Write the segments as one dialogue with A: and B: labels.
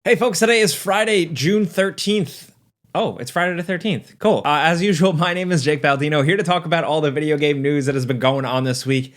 A: Hey folks, today is Friday, June 13th. Oh, it's Friday the 13th. Cool. As usual, my name is Jake Baldino, here to talk about all the video game news that has been going on this week.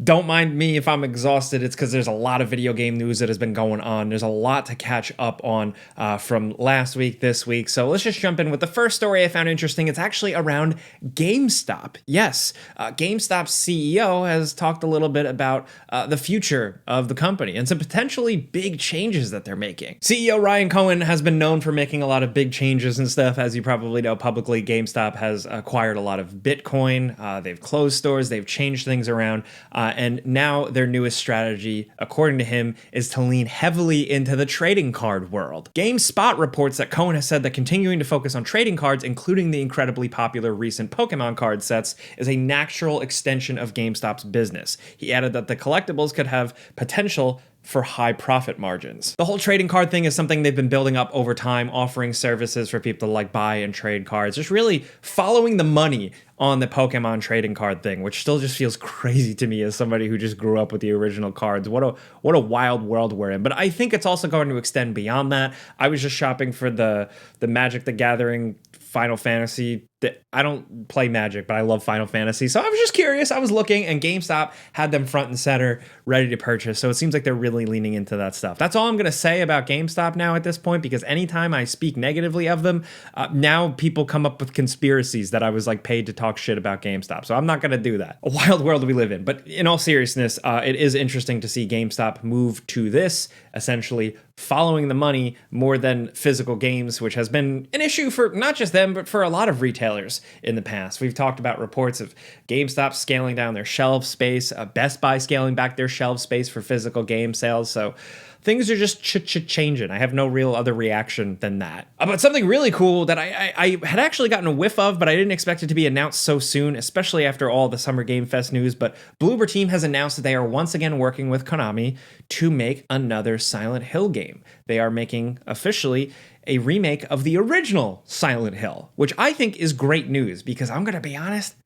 A: Don't mind me if I'm exhausted. It's because there's a lot of video game news that has been going on. There's a lot to catch up on from last week, this week. So let's just jump in with the first story I found interesting. It's actually around GameStop. Yes, GameStop's CEO has talked a little bit about the future of the company and some potentially big changes that they're making. CEO Ryan Cohen has been known for making a lot of big changes and stuff. As you probably know, publicly, GameStop has acquired a lot of Bitcoin. They've closed stores. They've changed things around. And now their newest strategy, according to him, is to lean heavily into the trading card world. GameSpot reports that Cohen has said that continuing to focus on trading cards, including the incredibly popular recent Pokemon card sets, is a natural extension of GameStop's business. He added that the collectibles could have potential for high profit margins. The whole trading card thing is something they've been building up over time, offering services for people to like buy and trade cards, just really following the money on the Pokemon trading card thing, which still just feels crazy to me as somebody who just grew up with the original cards. What a wild world we're in. But I think it's also going to extend beyond that. I was just shopping for the Magic the Gathering Final Fantasy. I don't play Magic, but I love Final Fantasy. So I was just curious. I was looking, and GameStop had them front and center, ready to purchase. So it seems like they're really leaning into that stuff. That's all I'm going to say about GameStop now at this point, because anytime I speak negatively of them, now people come up with conspiracies that I was like paid to talk shit about GameStop. So I'm not going to do that. A wild world we live in. But in all seriousness, it is interesting to see GameStop move to this, essentially following the money more than physical games, which has been an issue for not just them, but for a lot of retailers in the past. We've talked about reports of GameStop scaling down their shelf space, Best Buy scaling back their shelf space for physical game sales. So things are just changing. I have no real other reaction than that. But something really cool that I had actually gotten a whiff of, but I didn't expect it to be announced so soon, especially after all the Summer Game Fest news. But Bloober Team has announced that they are once again working with Konami to make another Silent Hill game. They are making officially a remake of the original Silent Hill, which I think is great news because I'm going to be honest,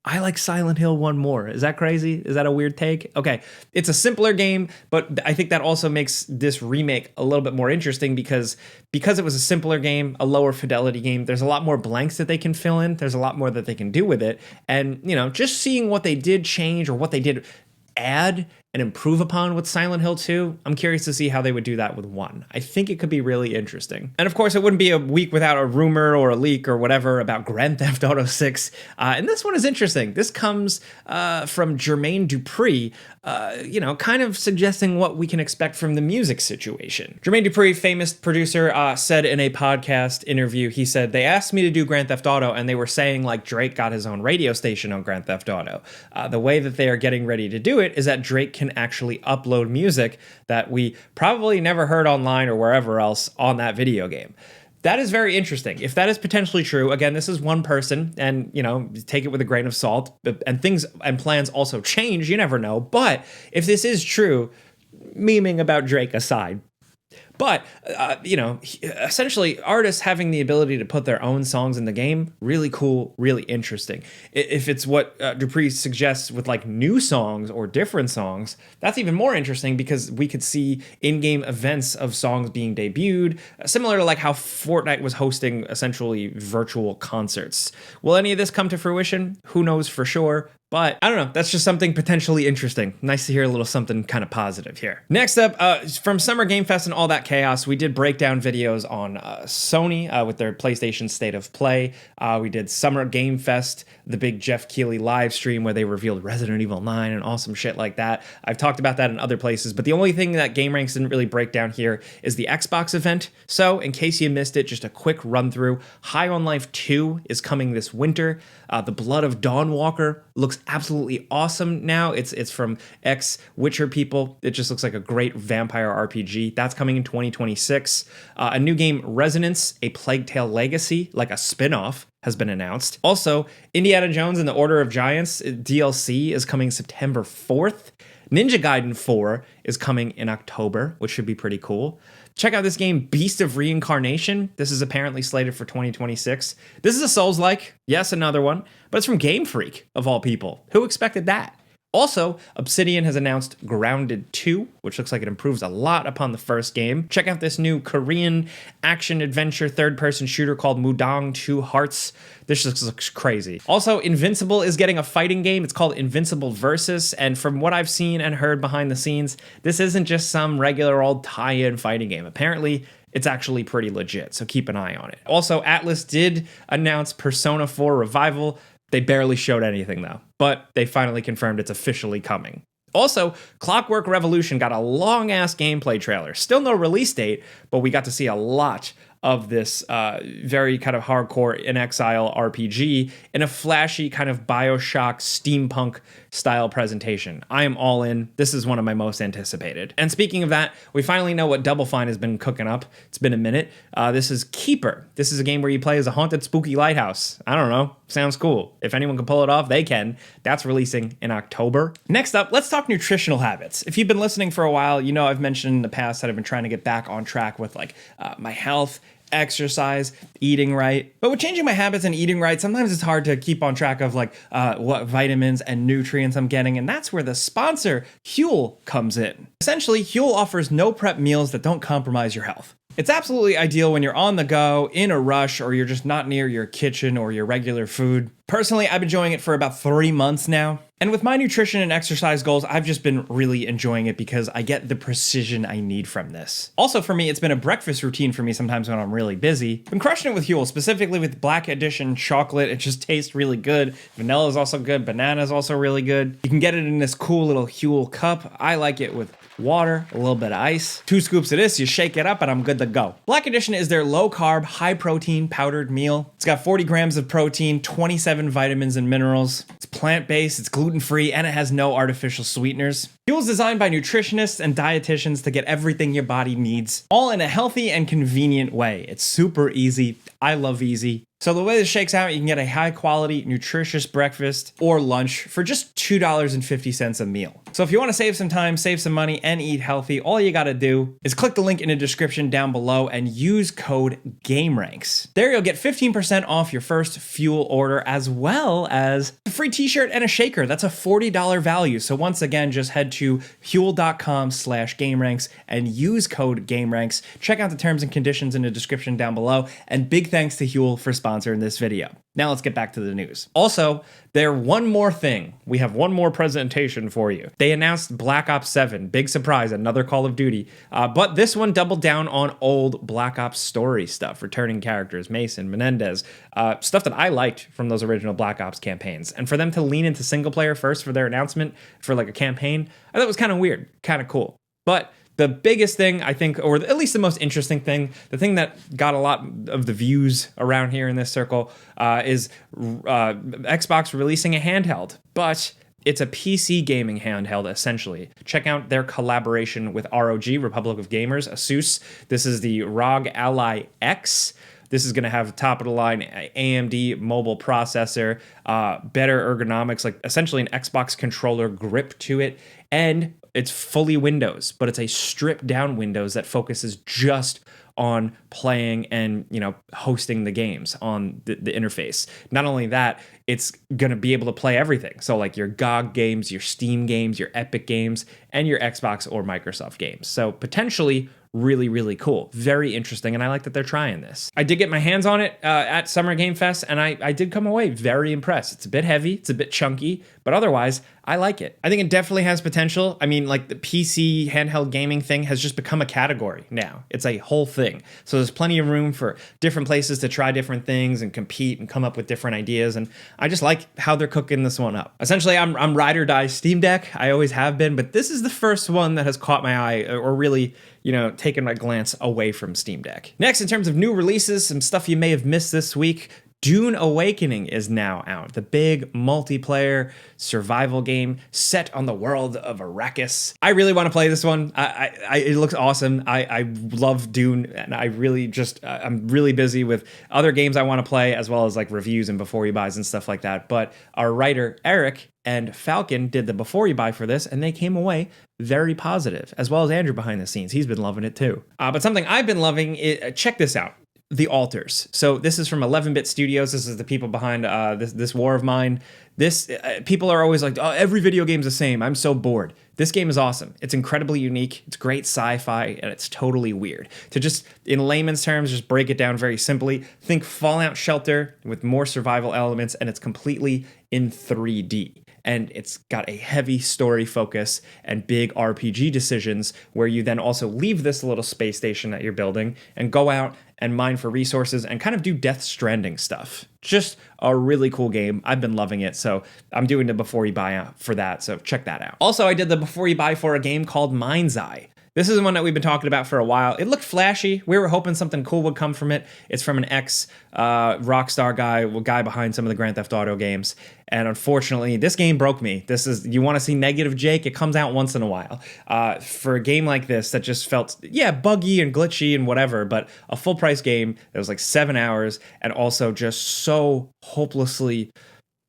A: I like Silent Hill 1 more. Is that crazy? Is that a weird take? Okay, it's a simpler game, but I think that also makes this remake a little bit more interesting because it was a simpler game, a lower fidelity game, there's a lot more blanks that they can fill in. There's a lot more that they can do with it. And, you know, just seeing what they did change or what they did add and improve upon with Silent Hill 2, I'm curious to see how they would do that with 1. I think it could be really interesting. And of course, it wouldn't be a week without a rumor or a leak or whatever about Grand Theft Auto 6. And this one is interesting. This comes from Jermaine Dupri, kind of suggesting what we can expect from the music situation. Jermaine Dupri, famous producer, said in a podcast interview, he said, they asked me to do Grand Theft Auto and they were saying like Drake got his own radio station on Grand Theft Auto. The way that they are getting ready to do it is that Drake can actually upload music that we probably never heard online or wherever else on that video game. That is very interesting. If that is potentially true, again, this is one person and, take it with a grain of salt, and things and plans also change. You never know. But if this is true, memeing about Drake aside, but, essentially artists having the ability to put their own songs in the game, really cool, really interesting. If it's what Dupree suggests with like new songs or different songs, that's even more interesting because we could see in-game events of songs being debuted, similar to like how Fortnite was hosting essentially virtual concerts. Will any of this come to fruition? Who knows for sure? But I don't know, that's just something potentially interesting. Nice to hear a little something kind of positive here. Next up, from Summer Game Fest and all that chaos, we did breakdown videos on Sony with their PlayStation State of Play. We did Summer Game Fest, the big Jeff Keighley live stream where they revealed Resident Evil 9 and awesome shit like that. I've talked about that in other places, but the only thing that gameranx didn't really break down here is the Xbox event. So in case you missed it, just a quick run through. High on Life 2 is coming this winter. The Blood of Dawnwalker looks absolutely awesome now. It's from ex-Witcher people. It just looks like a great vampire RPG. That's coming in 2026. A new game, Resonance, A Plague Tale Legacy, like a spin-off, has been announced. Also, Indiana Jones and the Order of Giants DLC is coming September 4th. Ninja Gaiden 4 is coming in October, which should be pretty cool. Check out this game, Beast of Reincarnation. This is apparently slated for 2026. This is a Souls-like. Yes, another one. But it's from Game Freak, of all people. Who expected that? Also, Obsidian has announced Grounded 2, which looks like it improves a lot upon the first game. Check out this new Korean action-adventure third-person shooter called Mudang Two Hearts. This just looks crazy. Also, Invincible is getting a fighting game. It's called Invincible Versus, and from what I've seen and heard behind the scenes, this isn't just some regular old tie-in fighting game. Apparently, it's actually pretty legit, so keep an eye on it. Also, Atlas did announce Persona 4 Revival. They barely showed anything though, but they finally confirmed it's officially coming. Also, Clockwork Revolution got a long-ass gameplay trailer. Still no release date, but we got to see a lot of this very kind of hardcore in exile RPG in a flashy kind of BioShock steampunk style presentation. I am all in. This is one of my most anticipated. And speaking of that, we finally know what Double Fine has been cooking up. It's been a minute. This is Keeper. This is a game where you play as a haunted, spooky lighthouse. I don't know. Sounds cool. If anyone can pull it off, they can. That's releasing in October. Next up, let's talk nutritional habits. If you've been listening for a while, you know I've mentioned in the past that I've been trying to get back on track with like my health, exercise, eating right. But with changing my habits and eating right, sometimes it's hard to keep on track of like what vitamins and nutrients I'm getting. And that's where the sponsor, Huel, comes in. Essentially, Huel offers no prep meals that don't compromise your health. It's absolutely ideal when you're on the go, in a rush, or you're just not near your kitchen or your regular food. Personally, I've been enjoying it for about 3 months now. And with my nutrition and exercise goals, I've just been really enjoying it because I get the precision I need from this. Also for me, it's been a breakfast routine for me sometimes when I'm really busy. Been crushing it with Huel, specifically with Black Edition chocolate. It just tastes really good. Vanilla is also good. Banana is also really good. You can get it in this cool little Huel cup. I like it with water, a little bit of ice. 2 scoops of this, you shake it up, and I'm good to go. Black Edition is their low-carb, high-protein powdered meal. It's got 40 grams of protein, 27 vitamins and minerals. It's plant-based, it's gluten-free, and it has no artificial sweeteners. Huel's designed by nutritionists and dietitians to get everything your body needs, all in a healthy and convenient way. It's super easy. I love easy. So the way this shakes out, you can get a high-quality, nutritious breakfast or lunch for just $2.50 a meal. So if you want to save some time, save some money, and eat healthy, all you got to do is click the link in the description down below and use code gameranx. There you'll get 15% off your first Huel order, as well as a free t-shirt and a shaker. That's a $40 value. So once again, just head to huel.com/gameranx and use code gameranx. Check out the terms and conditions in the description down below. And big thanks to Huel for sponsoring this video. Now let's get back to the news. Also, one more thing. We have one more presentation for you. They announced Black Ops 7. Big surprise, another Call of Duty. But this one doubled down on old Black Ops story stuff, returning characters, Mason, Menendez, stuff that I liked from those original Black Ops campaigns. And for them to lean into single player first for their announcement for like a campaign, I thought it was kind of weird, kind of cool. But the biggest thing, I think, or at least the most interesting thing, the thing that got a lot of the views around here in this circle is Xbox releasing a handheld. But it's a PC gaming handheld, essentially. Check out their collaboration with ROG, Republic of Gamers, Asus. This is the Rog Ally X. This is going to have top-of-the-line AMD mobile processor, better ergonomics, like essentially an Xbox controller grip to it, and it's fully Windows, but it's a stripped-down Windows that focuses just on playing and, hosting the games on the interface. Not only that, it's going to be able to play everything. So like your GOG games, your Steam games, your Epic games, and your Xbox or Microsoft games. So potentially really, really cool. Very interesting, and I like that they're trying this. I did get my hands on it at Summer Game Fest, and I did come away very impressed. It's a bit heavy, it's a bit chunky, but otherwise, I like it. I think it definitely has potential. I mean, like the PC handheld gaming thing has just become a category now. It's a whole thing. So there's plenty of room for different places to try different things and compete and come up with different ideas, and I just like how they're cooking this one up. Essentially, I'm ride or die Steam Deck. I always have been, but this is the first one that has caught my eye or really taken my glance away from Steam Deck. Next, in terms of new releases, some stuff you may have missed this week, Dune Awakening is now out. The big multiplayer survival game set on the world of Arrakis. I really want to play this one. It looks awesome. I love Dune, and I really I'm really busy with other games I want to play, as well as like reviews and before you buys and stuff like that. But our writer, Eric, and Falcon did the before you buy for this, and they came away very positive, as well as Andrew behind the scenes. He's been loving it too. But something I've been loving is, check this out. The Alters. So this is from 11-Bit Studios. This is the people behind this War of Mine. This people are always like, oh, every video game's the same. I'm so bored. This game is awesome. It's incredibly unique. It's great sci-fi, and it's totally weird. To just, in layman's terms, just break it down very simply, think Fallout Shelter with more survival elements, and it's completely in 3D. And it's got a heavy story focus and big RPG decisions where you then also leave this little space station that you're building and go out and mine for resources and kind of do Death Stranding stuff. Just a really cool game. I've been loving it, so I'm doing the before you buy for that, so check that out. Also, I did the before you buy for a game called Mindseye. This is one that we've been talking about for a while. It looked flashy. We were hoping something cool would come from it. It's from an ex-Rockstar guy behind some of the Grand Theft Auto games. And unfortunately, this game broke me. You want to see negative Jake? It comes out once in a while. For a game like this that just felt, buggy and glitchy and whatever, but a full-price game that was like 7 hours and also just so hopelessly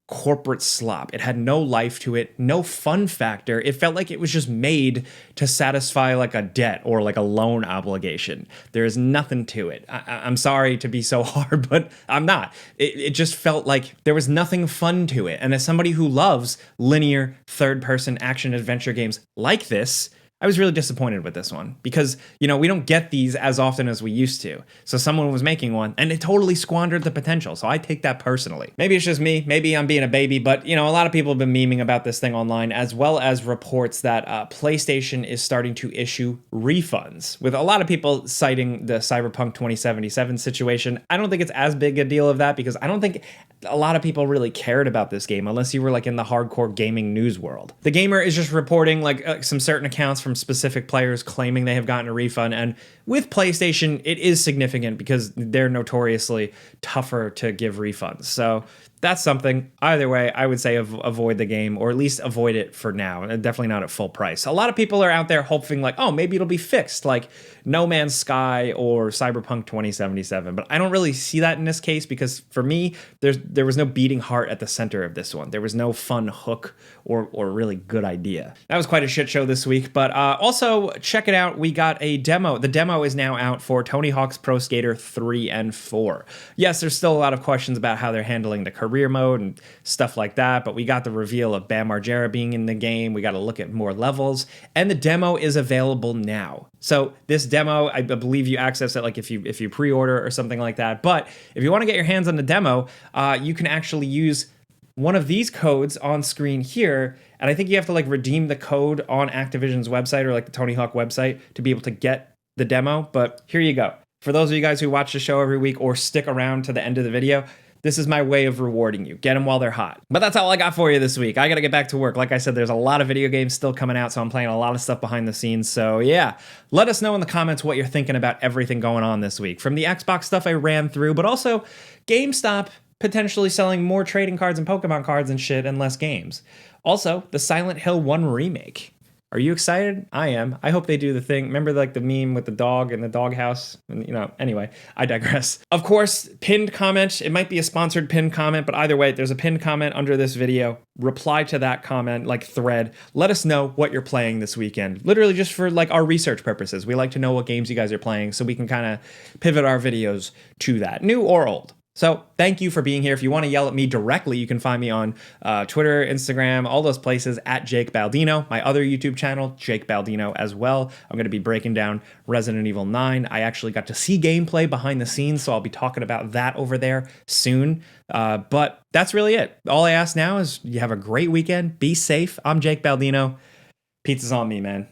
A: corporate slop. It had no life to it, no fun factor. It felt like it was just made to satisfy like a debt or like a loan obligation. There is nothing to it. I'm sorry to be so hard, but I'm not. It just felt like there was nothing fun to it. And as somebody who loves linear third-person action adventure games like this, I was really disappointed with this one because, we don't get these as often as we used to. So someone was making one and it totally squandered the potential. So I take that personally. Maybe it's just me. Maybe I'm being a baby, but a lot of people have been memeing about this thing online, as well as reports that PlayStation is starting to issue refunds, with a lot of people citing the Cyberpunk 2077 situation. I don't think it's as big a deal of that because I don't think a lot of people really cared about this game unless you were like in the hardcore gaming news world. The Gamer is just reporting like some certain accounts from specific players claiming they have gotten a refund, and with PlayStation it is significant because they're notoriously tougher to give refunds. So that's something. Either way, I would say avoid the game, or at least avoid it for now, and definitely not at full price. A lot of people are out there hoping like, oh, maybe it'll be fixed like No Man's Sky or Cyberpunk 2077, but I don't really see that in this case because for me, there was no beating heart at the center of this one. There was no fun hook or really good idea. That was quite a shit show this week, but also check it out. We got a demo. The demo is now out for Tony Hawk's Pro Skater 3 and 4. Yes, there's still a lot of questions about how they're handling the career mode and stuff like that, but we got the reveal of Bam Margera being in the game. We got to look at more levels, and the demo is available now. So this demo, I believe you access it like if you pre-order or something like that. But if you want to get your hands on the demo, you can actually use one of these codes on screen here, and I think you have to like redeem the code on Activision's website or like the Tony Hawk website to be able to get the demo. But here you go. For those of you guys who watch the show every week or stick around to the end of the video, this is my way of rewarding you. Get them while they're hot. But that's all I got for you this week. I got to get back to work. Like I said, there's a lot of video games still coming out, so I'm playing a lot of stuff behind the scenes. So yeah, let us know in the comments what you're thinking about everything going on this week. From the Xbox stuff I ran through, but also Gamestop potentially selling more trading cards and Pokemon cards and shit and less games. Also, the Silent Hill 1 remake. Are you excited? I am. I hope they do the thing. Remember like the meme with the dog in the doghouse? And, anyway, I digress. Of course, pinned comment. It might be a sponsored pinned comment, but either way, there's a pinned comment under this video. Reply to that comment, like thread. Let us know what you're playing this weekend. Literally just for like our research purposes. We like to know what games you guys are playing so we can kind of pivot our videos to that, new or old. So thank you for being here. If you want to yell at me directly, you can find me on Twitter, Instagram, all those places at Jake Baldino. My other YouTube channel, Jake Baldino as well. I'm going to be breaking down Resident Evil 9. I actually got to see gameplay behind the scenes, so I'll be talking about that over there soon. But that's really it. All I ask now is you have a great weekend. Be safe. I'm Jake Baldino. Pizza's on me, man.